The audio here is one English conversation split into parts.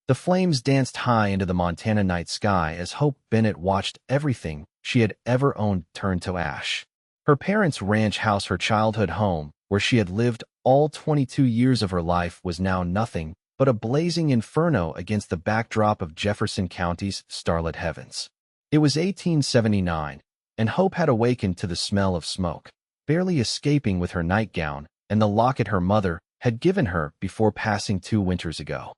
The flames danced high into the Montana night sky as Hope Bennett watched everything she had ever owned turn to ash. Her parents' ranch house, her childhood home, where she had lived all 22 years of her life, was now nothing but a blazing inferno against the backdrop of Jefferson County's starlit heavens. It was 1879, and Hope had awakened to the smell of smoke, barely escaping with her nightgown and the locket her mother had given her before passing 2 winters ago.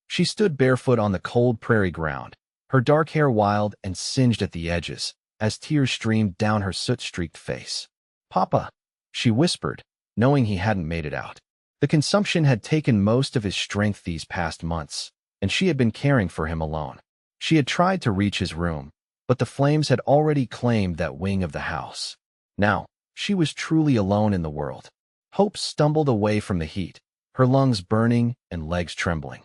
She stood barefoot on the cold prairie ground, her dark hair wild and singed at the edges, as tears streamed down her soot-streaked face. "Papa," she whispered, knowing he hadn't made it out. The consumption had taken most of his strength these past months, and she had been caring for him alone. She had tried to reach his room, but the flames had already claimed that wing of the house. Now, she was truly alone in the world. Hope stumbled away from the heat, her lungs burning and legs trembling.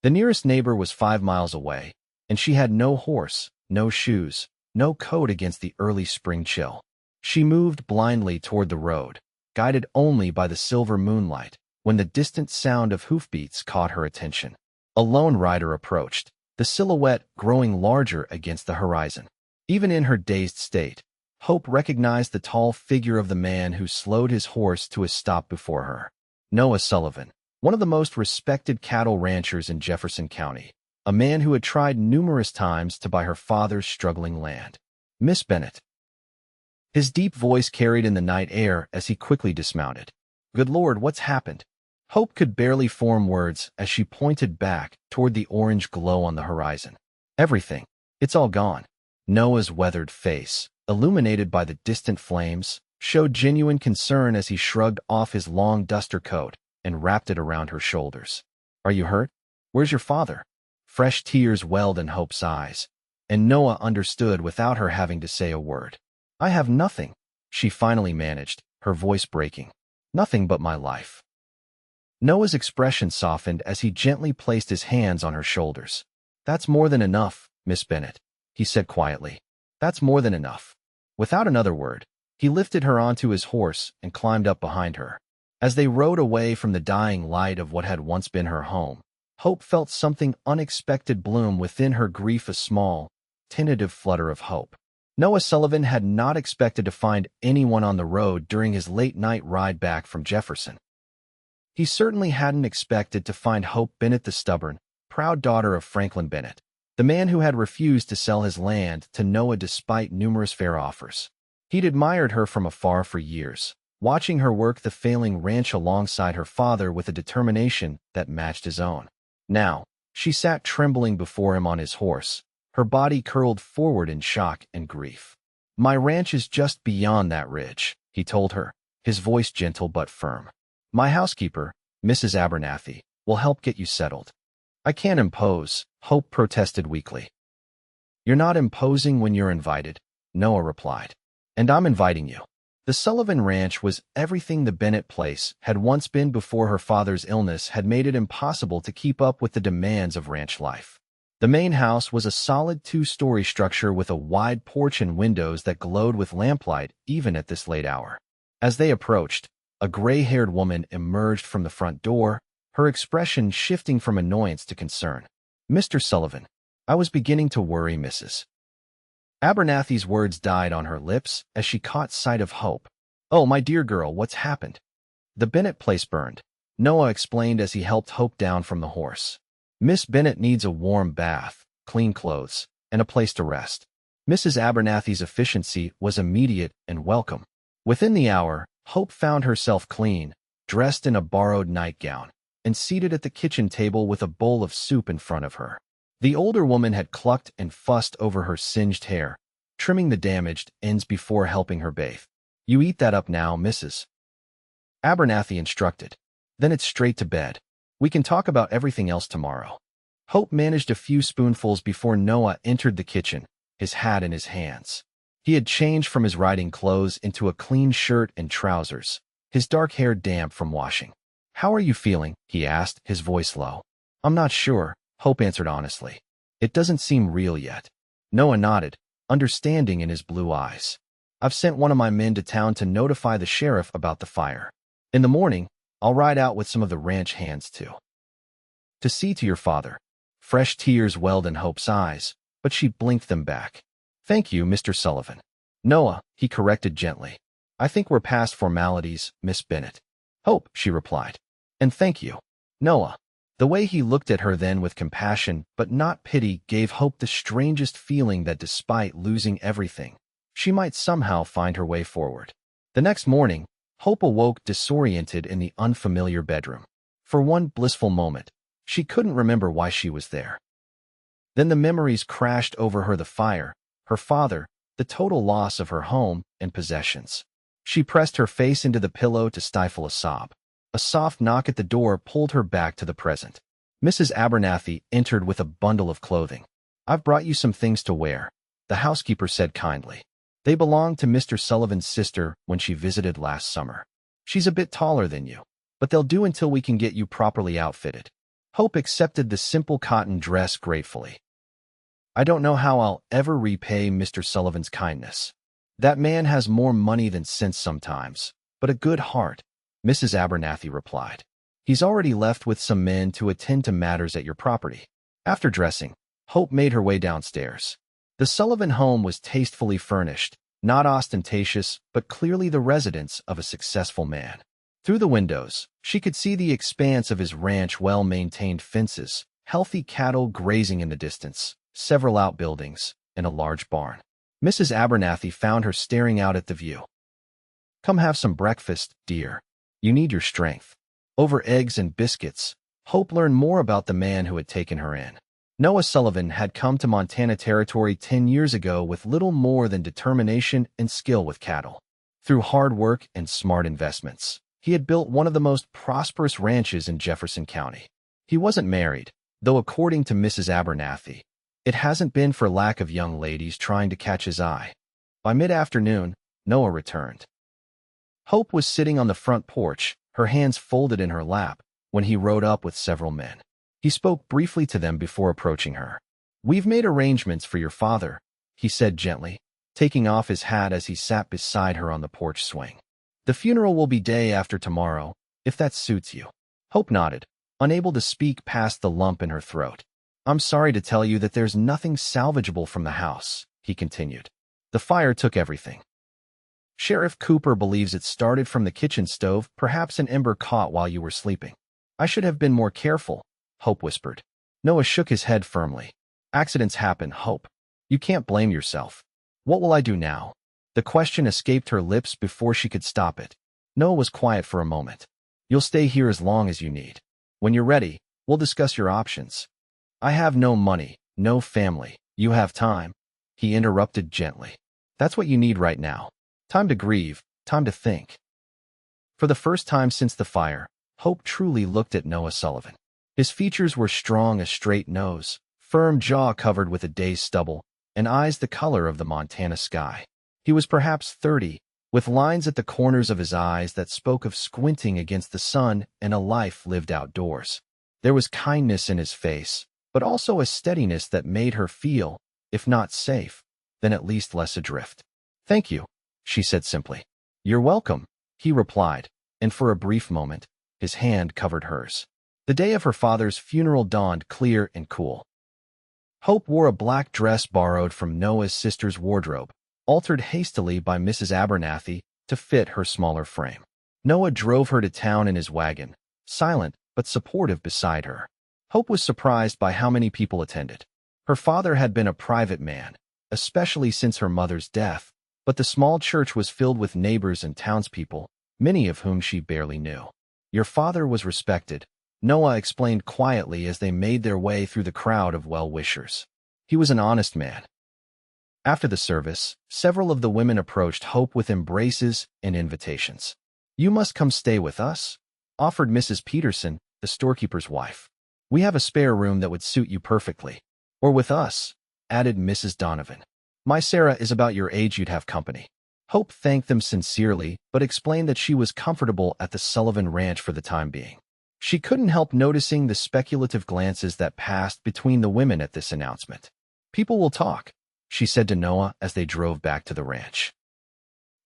The nearest neighbor was 5 miles away, and she had no horse, no shoes, no coat against the early spring chill. She moved blindly toward the road, guided only by the silver moonlight, when the distant sound of hoofbeats caught her attention. A lone rider approached, the silhouette growing larger against the horizon. Even in her dazed state, Hope recognized the tall figure of the man who slowed his horse to a stop before her. Noah Sullivan, one of the most respected cattle ranchers in Jefferson County, a man who had tried numerous times to buy her father's struggling land. "Miss Bennett." His deep voice carried in the night air as he quickly dismounted. "Good Lord, what's happened?" Hope could barely form words as she pointed back toward the orange glow on the horizon. "Everything. It's all gone." Noah's weathered face, illuminated by the distant flames, showed genuine concern as he shrugged off his long duster coat and wrapped it around her shoulders. "Are you hurt? Where's your father?" Fresh tears welled in Hope's eyes, and Noah understood without her having to say a word. "I have nothing," she finally managed, her voice breaking. "Nothing but my life." Noah's expression softened as he gently placed his hands on her shoulders. "That's more than enough, Miss Bennett," he said quietly. "That's more than enough." Without another word, he lifted her onto his horse and climbed up behind her. As they rode away from the dying light of what had once been her home, Hope felt something unexpected bloom within her grief, a small, tentative flutter of hope. Noah Sullivan had not expected to find anyone on the road during his late-night ride back from Jefferson. He certainly hadn't expected to find Hope Bennett, the stubborn, proud daughter of Franklin Bennett, the man who had refused to sell his land to Noah despite numerous fair offers. He'd admired her from afar for years, watching her work the failing ranch alongside her father with a determination that matched his own. Now, she sat trembling before him on his horse, her body curled forward in shock and grief. "My ranch is just beyond that ridge," he told her, his voice gentle but firm. "My housekeeper, Mrs. Abernathy, will help get you settled." "I can't impose," Hope protested weakly. "You're not imposing when you're invited," Noah replied. "And I'm inviting you." The Sullivan Ranch was everything the Bennett place had once been before her father's illness had made it impossible to keep up with the demands of ranch life. The main house was a solid 2-story structure with a wide porch and windows that glowed with lamplight even at this late hour. As they approached, a gray-haired woman emerged from the front door, her expression shifting from annoyance to concern. "Mr. Sullivan, I was beginning to worry, Mrs. Abernathy's words died on her lips as she caught sight of Hope. "Oh, my dear girl, what's happened?" "The Bennett place burned," Noah explained as he helped Hope down from the horse. "Miss Bennett needs a warm bath, clean clothes, and a place to rest." Mrs. Abernathy's efficiency was immediate and welcome. Within the hour, Hope found herself clean, dressed in a borrowed nightgown, and seated at the kitchen table with a bowl of soup in front of her. The older woman had clucked and fussed over her singed hair, trimming the damaged ends before helping her bathe. "You eat that up now, Mrs. Abernathy instructed. "Then it's straight to bed. We can talk about everything else tomorrow." Hope managed a few spoonfuls before Noah entered the kitchen, his hat in his hands. He had changed from his riding clothes into a clean shirt and trousers, his dark hair damp from washing. "How are you feeling?" he asked, his voice low. "I'm not sure," Hope answered honestly. "It doesn't seem real yet." Noah nodded, understanding in his blue eyes. "I've sent one of my men to town to notify the sheriff about the fire. In the morning, I'll ride out with some of the ranch hands too." To see to your father. Fresh tears welled in Hope's eyes, but she blinked them back. Thank you, Mr. Sullivan. Noah, he corrected gently. I think we're past formalities, Miss Bennett. Hope, she replied. And thank you. Noah. The way he looked at her then with compassion, but not pity, gave Hope the strangest feeling that despite losing everything, she might somehow find her way forward. The next morning, Hope awoke disoriented in the unfamiliar bedroom. For one blissful moment, she couldn't remember why she was there. Then the memories crashed over her: the fire, her father, the total loss of her home and possessions. She pressed her face into the pillow to stifle a sob. A soft knock at the door pulled her back to the present. Mrs. Abernathy entered with a bundle of clothing. I've brought you some things to wear, the housekeeper said kindly. They belonged to Mr. Sullivan's sister when she visited last summer. She's a bit taller than you, but they'll do until we can get you properly outfitted. Hope accepted the simple cotton dress gratefully. I don't know how I'll ever repay Mr. Sullivan's kindness. That man has more money than sense sometimes, but a good heart, Mrs. Abernathy replied. He's already left with some men to attend to matters at your property. After dressing, Hope made her way downstairs. The Sullivan home was tastefully furnished, not ostentatious, but clearly the residence of a successful man. Through the windows, she could see the expanse of his ranch, well-maintained fences, healthy cattle grazing in the distance, several outbuildings, and a large barn. Mrs. Abernathy found her staring out at the view. Come have some breakfast, dear. You need your strength. Over eggs and biscuits, Hope learned more about the man who had taken her in. Noah Sullivan had come to Montana Territory 10 years ago with little more than determination and skill with cattle. Through hard work and smart investments, he had built one of the most prosperous ranches in Jefferson County. He wasn't married, though according to Mrs. Abernathy, it hasn't been for lack of young ladies trying to catch his eye. By mid-afternoon, Noah returned. Hope was sitting on the front porch, her hands folded in her lap, when he rode up with several men. He spoke briefly to them before approaching her. We've made arrangements for your father, he said gently, taking off his hat as he sat beside her on the porch swing. The funeral will be day after tomorrow, if that suits you. Hope nodded, unable to speak past the lump in her throat. I'm sorry to tell you that there's nothing salvageable from the house, he continued. The fire took everything. Sheriff Cooper believes it started from the kitchen stove, perhaps an ember caught while you were sleeping. I should have been more careful, Hope whispered. Noah shook his head firmly. Accidents happen, Hope. You can't blame yourself. What will I do now? The question escaped her lips before she could stop it. Noah was quiet for a moment. You'll stay here as long as you need. When you're ready, we'll discuss your options. I have no money, no family. You have time. He interrupted gently. That's what you need right now. Time to grieve, time to think. For the first time since the fire, Hope truly looked at Noah Sullivan. His features were strong, a straight nose, firm jaw covered with a day's stubble, and eyes the color of the Montana sky. He was perhaps 30, with lines at the corners of his eyes that spoke of squinting against the sun and a life lived outdoors. There was kindness in his face, but also a steadiness that made her feel, if not safe, then at least less adrift. Thank you, she said simply. You're welcome, he replied, and for a brief moment, his hand covered hers. The day of her father's funeral dawned clear and cool. Hope wore a black dress borrowed from Noah's sister's wardrobe, altered hastily by Mrs. Abernathy to fit her smaller frame. Noah drove her to town in his wagon, silent but supportive beside her. Hope was surprised by how many people attended. Her father had been a private man, especially since her mother's death, but the small church was filled with neighbors and townspeople, many of whom she barely knew. Your father was respected, Noah explained quietly as they made their way through the crowd of well-wishers. He was an honest man. After the service, several of the women approached Hope with embraces and invitations. You must come stay with us, offered Mrs. Peterson, the storekeeper's wife. We have a spare room that would suit you perfectly. Or with us, added Mrs. Donovan. My Sarah is about your age, you'd have company. Hope thanked them sincerely, but explained that she was comfortable at the Sullivan Ranch for the time being. She couldn't help noticing the speculative glances that passed between the women at this announcement. People will talk, she said to Noah as they drove back to the ranch.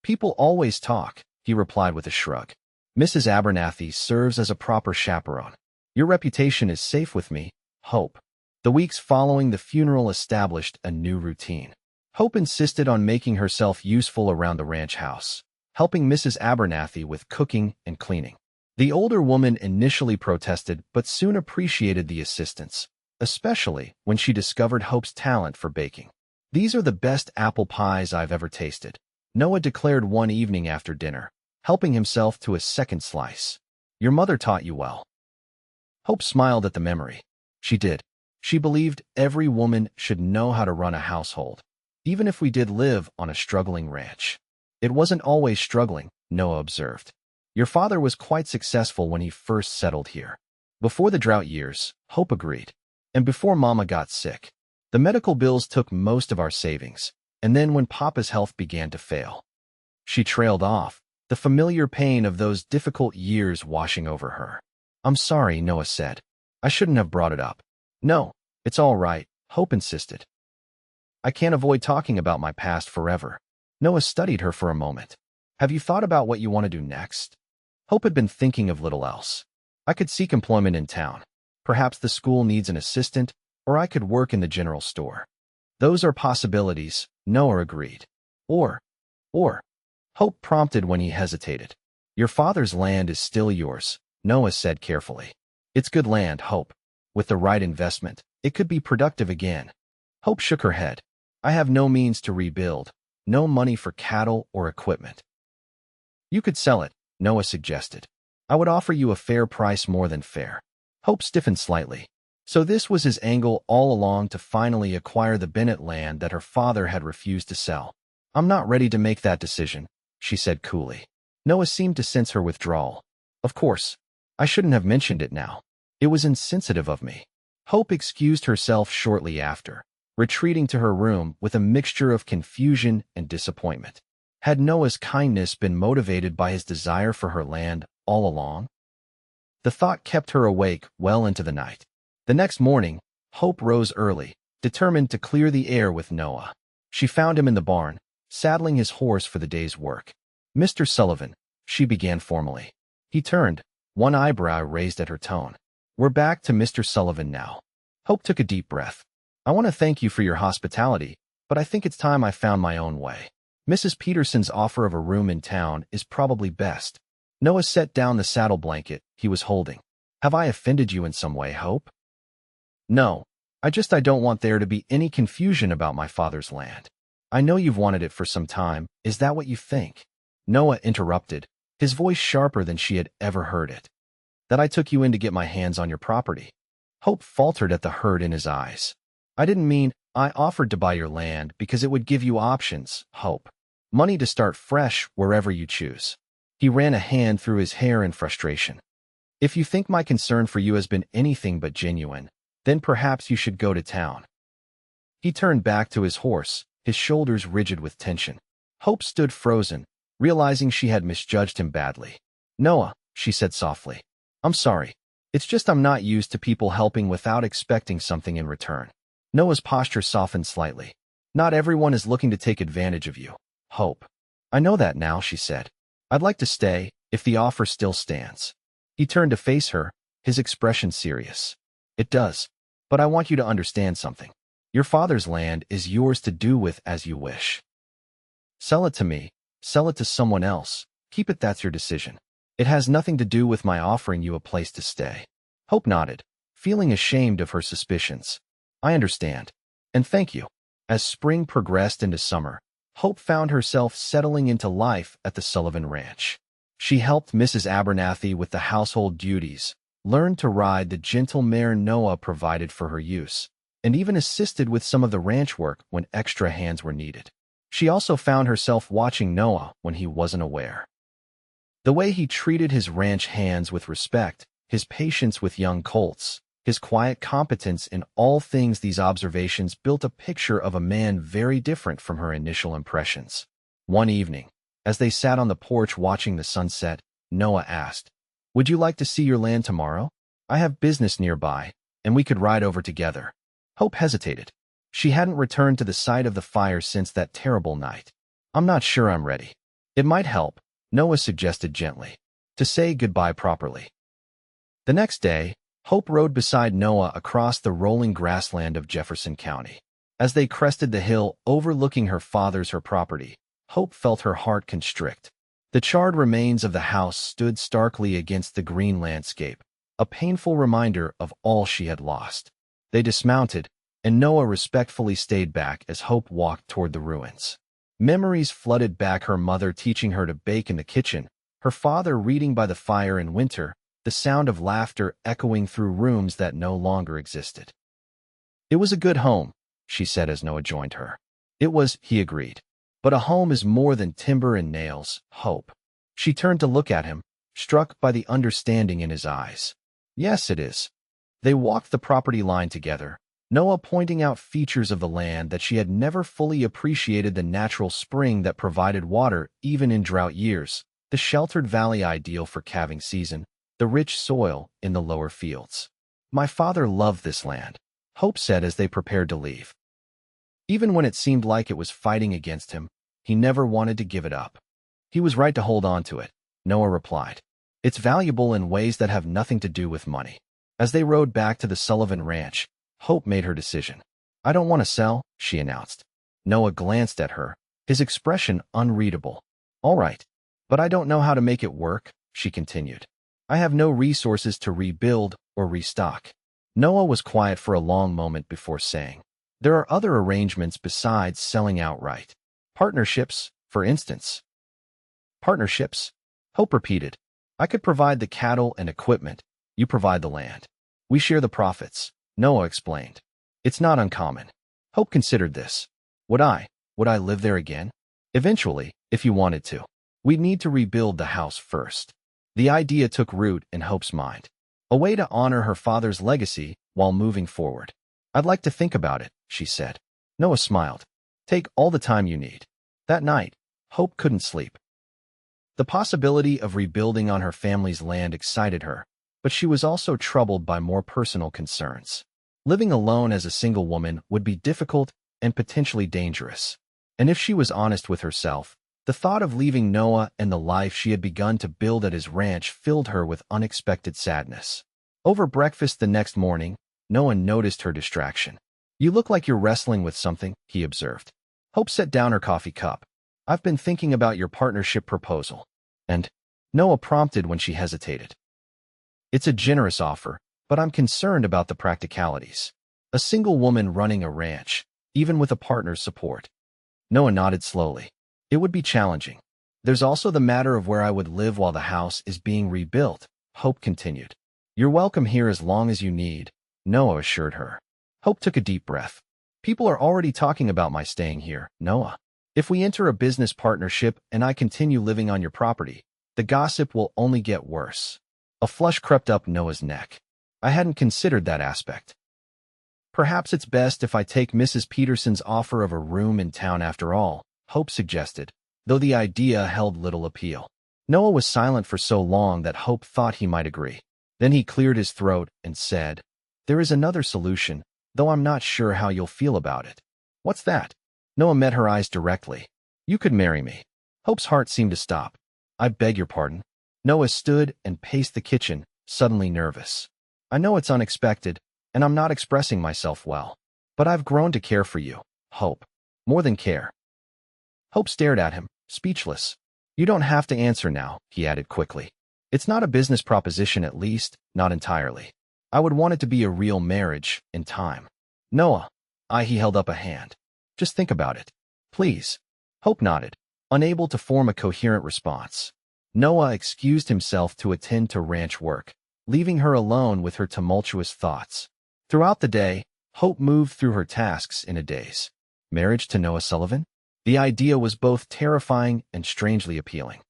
People always talk, he replied with a shrug. Mrs. Abernathy serves as a proper chaperone. Your reputation is safe with me, Hope. The weeks following the funeral established a new routine. Hope insisted on making herself useful around the ranch house, helping Mrs. Abernathy with cooking and cleaning. The older woman initially protested but soon appreciated the assistance, especially when she discovered Hope's talent for baking. "These are the best apple pies I've ever tasted," Noah declared one evening after dinner, helping himself to a second slice. "Your mother taught you well." Hope smiled at the memory. She did. She believed every woman should know how to run a household, even if we did live on a struggling ranch. "It wasn't always struggling," Noah observed. "Your father was quite successful when he first settled here." "Before the drought years," Hope agreed. "And before Mama got sick. The medical bills took most of our savings, and then when Papa's health began to fail." She trailed off, the familiar pain of those difficult years washing over her. "I'm sorry," Noah said. "I shouldn't have brought it up." "No, it's all right," Hope insisted. "I can't avoid talking about my past forever." Noah studied her for a moment. "Have you thought about what you want to do next?" Hope had been thinking of little else. "I could seek employment in town. Perhaps the school needs an assistant, or I could work in the general store." "Those are possibilities," Noah agreed. Or, Hope prompted when he hesitated. "Your father's land is still yours," Noah said carefully. "It's good land, Hope. With the right investment, it could be productive again." Hope shook her head. "I have no means to rebuild, no money for cattle or equipment." "You could sell it," Noah suggested. "I would offer you a fair price, more than fair." Hope stiffened slightly. So this was his angle all along, to finally acquire the Bennett land that her father had refused to sell. "I'm not ready to make that decision," she said coolly. Noah seemed to sense her withdrawal. "Of course, I shouldn't have mentioned it now. It was insensitive of me." Hope excused herself shortly after, retreating to her room with a mixture of confusion and disappointment. Had Noah's kindness been motivated by his desire for her land all along? The thought kept her awake well into the night. The next morning, Hope rose early, determined to clear the air with Noah. She found him in the barn, saddling his horse for the day's work. "Mr. Sullivan," she began formally. He turned, one eyebrow raised at her tone. "We're back to Mr. Sullivan now." Hope took a deep breath. "I want to thank you for your hospitality, but I think it's time I found my own way. Mrs. Peterson's offer of a room in town is probably best." Noah set down the saddle blanket he was holding. "Have I offended you in some way, Hope?" "No. I don't want there to be any confusion about my father's land. I know you've wanted it for some time. Is that what you think?" Noah interrupted, his voice sharper than she had ever heard it. "That I took you in to get my hands on your property." Hope faltered at the hurt in his eyes. "I didn't mean I offered to buy your land because it would give you options, Hope. Money to start fresh wherever you choose." He ran a hand through his hair in frustration. "If you think my concern for you has been anything but genuine, then perhaps you should go to town." He turned back to his horse, his shoulders rigid with tension. Hope stood frozen, realizing she had misjudged him badly. "Noah," she said softly, "I'm sorry. It's just I'm not used to people helping without expecting something in return." Noah's posture softened slightly. "Not everyone is looking to take advantage of you, Hope." "I know that now," she said. "I'd like to stay, if the offer still stands." He turned to face her, his expression serious. "It does. But I want you to understand something. Your father's land is yours to do with as you wish. Sell it to me, sell it to someone else, keep it, that's your decision. It has nothing to do with my offering you a place to stay." Hope nodded, feeling ashamed of her suspicions. "I understand. And thank you." As spring progressed into summer, Hope found herself settling into life at the Sullivan Ranch. She helped Mrs. Abernathy with the household duties, learned to ride the gentle mare Noah provided for her use, and even assisted with some of the ranch work when extra hands were needed. She also found herself watching Noah when he wasn't aware. The way he treated his ranch hands with respect, his patience with young colts, his quiet competence in all things, these observations built a picture of a man very different from her initial impressions. One evening, as they sat on the porch watching the sunset, Noah asked, "Would you like to see your land tomorrow? I have business nearby, and we could ride over together." Hope hesitated. She hadn't returned to the site of the fire since that terrible night. "I'm not sure I'm ready." "It might help," Noah suggested gently, "to say goodbye properly." The next day, Hope rode beside Noah across the rolling grassland of Jefferson County. As they crested the hill overlooking her property, Hope felt her heart constrict. The charred remains of the house stood starkly against the green landscape, a painful reminder of all she had lost. They dismounted, and Noah respectfully stayed back as Hope walked toward the ruins. Memories flooded back, her mother teaching her to bake in the kitchen, her father reading by the fire in winter, the sound of laughter echoing through rooms that no longer existed. "It was a good home," she said as Noah joined her. "It was," he agreed. "But a home is more than timber and nails, Hope." She turned to look at him, struck by the understanding in his eyes. "Yes, it is." They walked the property line together, Noah pointing out features of the land that she had never fully appreciated: the natural spring that provided water even in drought years, the sheltered valley ideal for calving season, the rich soil in the lower fields. "My father loved this land," Hope said as they prepared to leave. "Even when it seemed like it was fighting against him, he never wanted to give it up." "He was right to hold on to it," Noah replied. "It's valuable in ways that have nothing to do with money." As they rode back to the Sullivan Ranch, Hope made her decision. "I don't want to sell," she announced. Noah glanced at her, his expression unreadable. "All right, but I don't know how to make it work," she continued. "I have no resources to rebuild or restock." Noah was quiet for a long moment before saying, "There are other arrangements besides selling outright. Partnerships, for instance." "Partnerships?" Hope repeated. "I could provide the cattle and equipment. You provide the land. We share the profits," Noah explained. "It's not uncommon." Hope considered this. Would I live there again? "Eventually, if you wanted to. We'd need to rebuild the house first." The idea took root in Hope's mind. A way to honor her father's legacy while moving forward. "I'd like to think about it," she said. Noah smiled. "Take all the time you need." That night, Hope couldn't sleep. The possibility of rebuilding on her family's land excited her, but she was also troubled by more personal concerns. Living alone as a single woman would be difficult and potentially dangerous. And if she was honest with herself, the thought of leaving Noah and the life she had begun to build at his ranch filled her with unexpected sadness. Over breakfast the next morning, Noah noticed her distraction. "You look like you're wrestling with something," he observed. Hope set down her coffee cup. "I've been thinking about your partnership proposal." "And?" Noah prompted when she hesitated. "It's a generous offer, but I'm concerned about the practicalities. A single woman running a ranch, even with a partner's support." Noah nodded slowly. "It would be challenging. There's also the matter of where I would live while the house is being rebuilt," Hope continued. "You're welcome here as long as you need," Noah assured her. Hope took a deep breath. "People are already talking about my staying here, Noah. If we enter a business partnership and I continue living on your property, the gossip will only get worse." A flush crept up Noah's neck. "I hadn't considered that aspect." "Perhaps it's best if I take Mrs. Peterson's offer of a room in town after all," Hope suggested, though the idea held little appeal. Noah was silent for so long that Hope thought he might agree. Then he cleared his throat and said, "There is another solution, though I'm not sure how you'll feel about it." "What's that?" Noah met her eyes directly. "You could marry me." Hope's heart seemed to stop. "I beg your pardon." Noah stood and paced the kitchen, suddenly nervous. "I know it's unexpected, and I'm not expressing myself well, but I've grown to care for you, Hope. More than care." Hope stared at him, speechless. "You don't have to answer now," he added quickly. "It's not a business proposition, at least, not entirely. I would want it to be a real marriage, in time." "Noah," he held up a hand. "Just think about it. Please." Hope nodded, unable to form a coherent response. Noah excused himself to attend to ranch work, leaving her alone with her tumultuous thoughts. Throughout the day, Hope moved through her tasks in a daze. Marriage to Noah Sullivan? The idea was both terrifying and strangely appealing.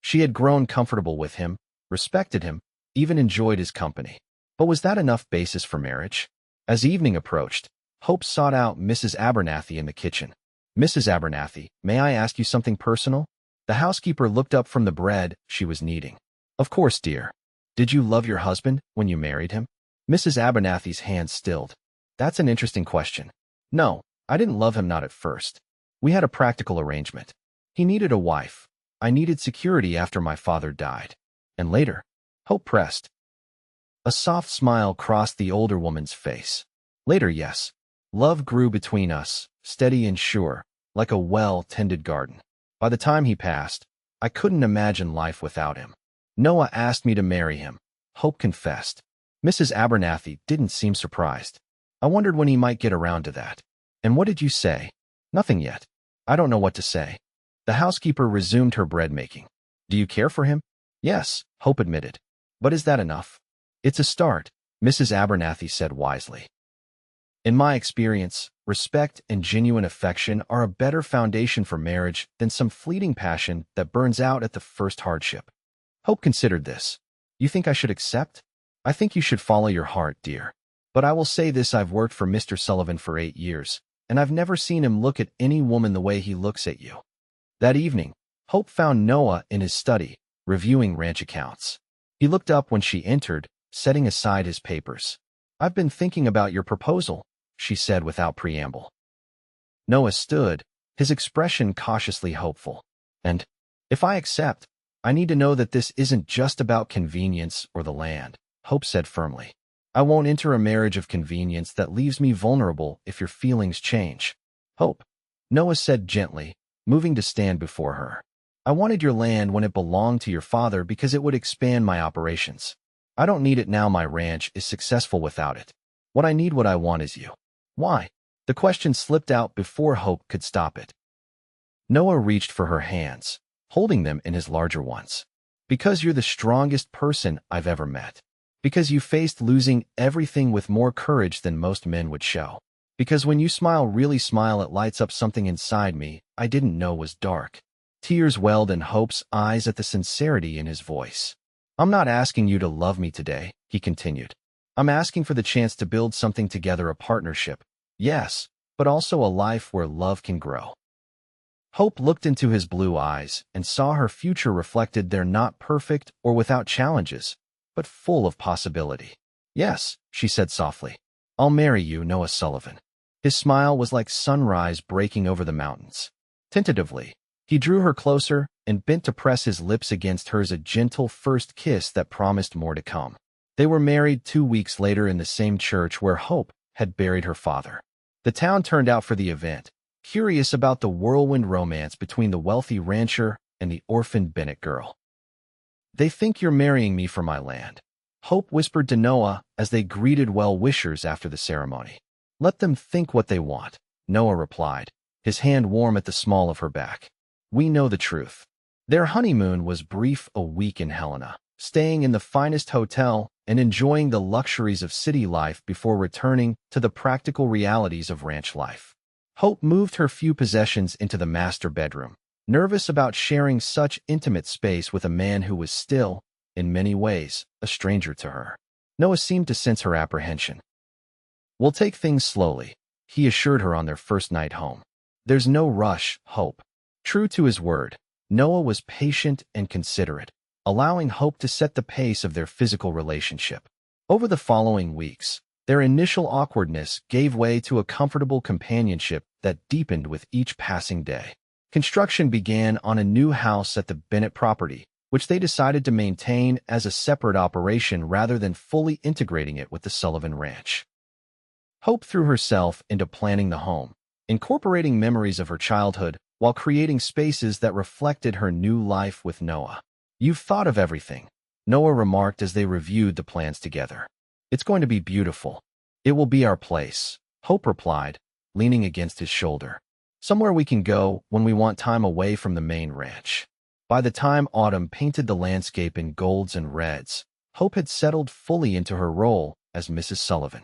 She had grown comfortable with him, respected him, even enjoyed his company. But was that enough basis for marriage? As evening approached, Hope sought out Mrs. Abernathy in the kitchen. "Mrs. Abernathy, may I ask you something personal?" The housekeeper looked up from the bread she was kneading. "Of course, dear. Did you love your husband when you married him?" Mrs. Abernathy's hand stilled. "That's an interesting question. No, I didn't love him, not at first. We had a practical arrangement. He needed a wife. I needed security after my father died. And later?" Hope pressed. A soft smile crossed the older woman's face. Later, yes. Love grew between us, steady and sure, like a well-tended garden. By the time he passed, I couldn't imagine life without him. Noah asked me to marry him. Hope confessed. Mrs. Abernathy didn't seem surprised. I wondered when he might get around to that. And what did you say? Nothing yet. I don't know what to say. The housekeeper resumed her bread making. Do you care for him? Yes, Hope admitted. But is that enough? It's a start, Mrs. Abernathy said wisely. In my experience, respect and genuine affection are a better foundation for marriage than some fleeting passion that burns out at the first hardship. Hope considered this. You think I should accept? I think you should follow your heart, dear. But I will say this, I've worked for Mr. Sullivan for 8 years, and I've never seen him look at any woman the way he looks at you. That evening, Hope found Noah in his study, reviewing ranch accounts. He looked up when she entered, setting aside his papers. I've been thinking about your proposal, she said without preamble. Noah stood, his expression cautiously hopeful. And, if I accept, I need to know that this isn't just about convenience or the land, Hope said firmly. I won't enter a marriage of convenience that leaves me vulnerable if your feelings change. Hope, Noah said gently, moving to stand before her. I wanted your land when it belonged to your father because it would expand my operations. I don't need it now. My ranch is successful without it. What I want is you. Why? The question slipped out before Hope could stop it. Noah reached for her hands, holding them in his larger ones. Because you're the strongest person I've ever met. Because you faced losing everything with more courage than most men would show. Because when you smile, really smile, it lights up something inside me I didn't know was dark. Tears welled in Hope's eyes at the sincerity in his voice. I'm not asking you to love me today, he continued. I'm asking for the chance to build something together, a partnership. Yes, but also a life where love can grow. Hope looked into his blue eyes and saw her future reflected there, not perfect or without challenges, but full of possibility. Yes, she said softly. I'll marry you, Noah Sullivan. His smile was like sunrise breaking over the mountains. Tentatively, he drew her closer and bent to press his lips against hers, a gentle first kiss that promised more to come. They were married 2 weeks later in the same church where Hope had buried her father. The town turned out for the event, curious about the whirlwind romance between the wealthy rancher and the orphaned Bennett girl. They think you're marrying me for my land, Hope whispered to Noah as they greeted well-wishers after the ceremony. Let them think what they want, Noah replied, his hand warm at the small of her back. We know the truth. Their honeymoon was brief, a week in Helena, staying in the finest hotel and enjoying the luxuries of city life before returning to the practical realities of ranch life. Hope moved her few possessions into the master bedroom, nervous about sharing such intimate space with a man who was still, in many ways, a stranger to her. Noah seemed to sense her apprehension. We'll take things slowly, he assured her on their first night home. There's no rush, Hope. True to his word, Noah was patient and considerate, allowing Hope to set the pace of their physical relationship. Over the following weeks, their initial awkwardness gave way to a comfortable companionship that deepened with each passing day. Construction began on a new house at the Bennett property, which they decided to maintain as a separate operation rather than fully integrating it with the Sullivan Ranch. Hope threw herself into planning the home, incorporating memories of her childhood while creating spaces that reflected her new life with Noah. You've thought of everything, Noah remarked as they reviewed the plans together. It's going to be beautiful. It will be our place, Hope replied, leaning against his shoulder. Somewhere we can go when we want time away from the main ranch. By the time autumn painted the landscape in golds and reds, Hope had settled fully into her role as Mrs. Sullivan.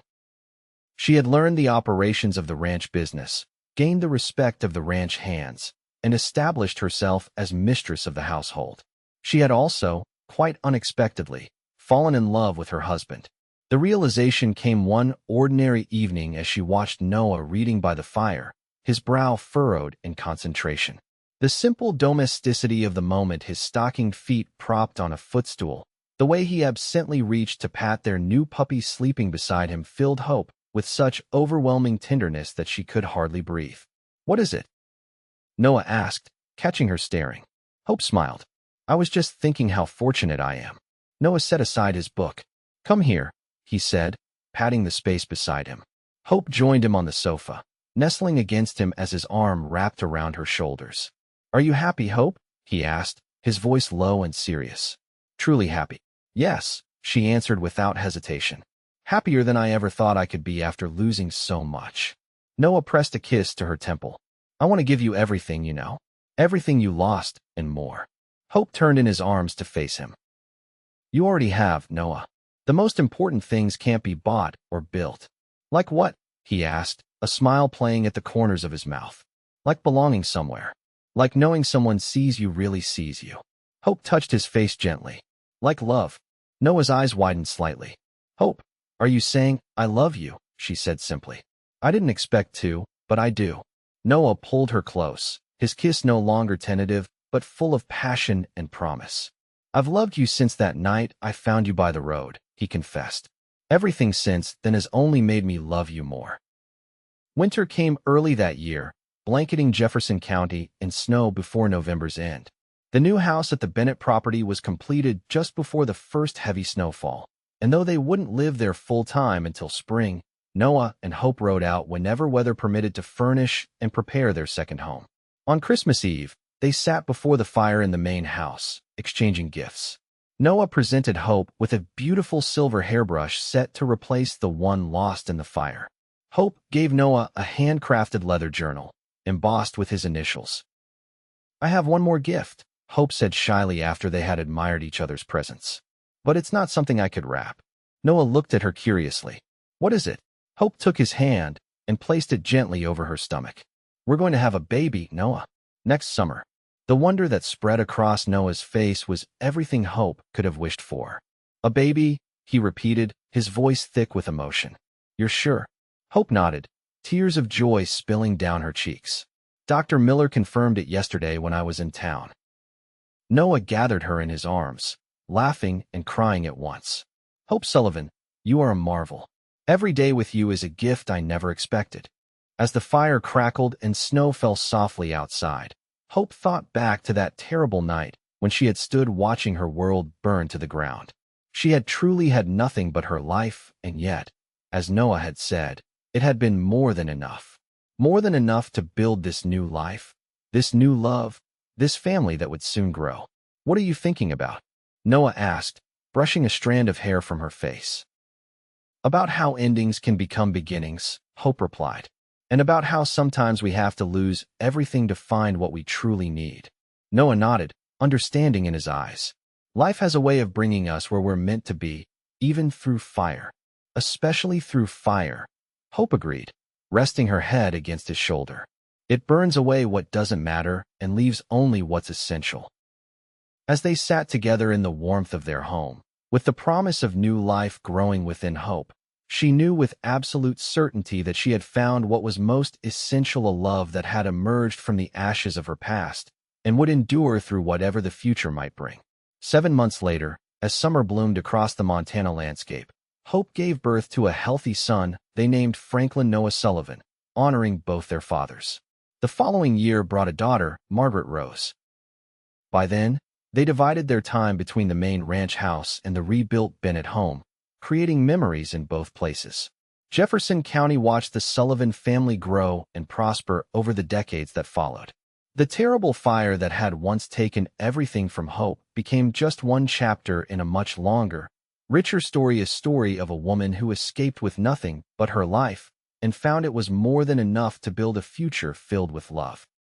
She had learned the operations of the ranch business, gained the respect of the ranch hands, and established herself as mistress of the household. She had also, quite unexpectedly, fallen in love with her husband. The realization came one ordinary evening as she watched Noah reading by the fire, his brow furrowed in concentration. The simple domesticity of the moment, his stockinged feet propped on a footstool, the way he absently reached to pat their new puppy sleeping beside him, filled Hope with such overwhelming tenderness that she could hardly breathe. What is it? Noah asked, catching her staring. Hope smiled. I was just thinking how fortunate I am. Noah set aside his book. "Come here," he said, patting the space beside him. Hope joined him on the sofa, nestling against him as his arm wrapped around her shoulders. "Are you happy, Hope?" he asked, his voice low and serious. "Truly happy." "Yes," she answered without hesitation. "Happier than I ever thought I could be after losing so much." Noah pressed a kiss to her temple. "I want to give you everything, you know. Everything you lost, and more." Hope turned in his arms to face him. "You already have, Noah. The most important things can't be bought or built." "Like what?" he asked, a smile playing at the corners of his mouth. "Like belonging somewhere. Like knowing someone sees you really sees you." Hope touched his face gently. "Like love." Noah's eyes widened slightly. "Hope, are you saying, 'I love you'?" she said simply. "I didn't expect to, but I do." Noah pulled her close, his kiss no longer tentative, but full of passion and promise. "I've loved you since that night I found you by the road," he confessed. "Everything since then has only made me love you more." Winter came early that year, blanketing Jefferson County in snow before November's end. The new house at the Bennett property was completed just before the first heavy snowfall, and though they wouldn't live there full-time until spring, Noah and Hope rode out whenever weather permitted to furnish and prepare their second home. On Christmas Eve, they sat before the fire in the main house, exchanging gifts. Noah presented Hope with a beautiful silver hairbrush set to replace the one lost in the fire. Hope gave Noah a handcrafted leather journal, embossed with his initials. "I have one more gift," Hope said shyly after they had admired each other's presents. "But it's not something I could wrap." Noah looked at her curiously. "What is it?" Hope took his hand and placed it gently over her stomach. "We're going to have a baby, Noah, next summer." The wonder that spread across Noah's face was everything Hope could have wished for. "A baby?" he repeated, his voice thick with emotion. "You're sure?" Hope nodded, tears of joy spilling down her cheeks. "Dr. Miller confirmed it yesterday when I was in town." Noah gathered her in his arms, laughing and crying at once. "Hope Sullivan, you are a marvel. Every day with you is a gift I never expected." As the fire crackled and snow fell softly outside, Hope thought back to that terrible night when she had stood watching her world burn to the ground. She had truly had nothing but her life, and yet, as Noah had said, it had been more than enough. More than enough to build this new life, this new love, this family that would soon grow. "What are you thinking about?" Noah asked, brushing a strand of hair from her face. "About how endings can become beginnings," Hope replied, "and about how sometimes we have to lose everything to find what we truly need." Noah nodded, understanding in his eyes. "Life has a way of bringing us where we're meant to be, even through fire. Especially through fire," Hope agreed, resting her head against his shoulder. "It burns away what doesn't matter and leaves only what's essential." As they sat together in the warmth of their home, with the promise of new life growing within Hope, she knew with absolute certainty that she had found what was most essential, a love that had emerged from the ashes of her past and would endure through whatever the future might bring. 7 months later, as summer bloomed across the Montana landscape, Hope gave birth to a healthy son they named Franklin Noah Sullivan, honoring both their fathers. The following year brought a daughter, Margaret Rose. By then, they divided their time between the main ranch house and the rebuilt Bennett home, creating memories in both places. Jefferson County watched the Sullivan family grow and prosper over the decades that followed. The terrible fire that had once taken everything from Hope became just one chapter in a much longer, richer story, a story of a woman who escaped with nothing but her life and found it was more than enough to build a future filled with love.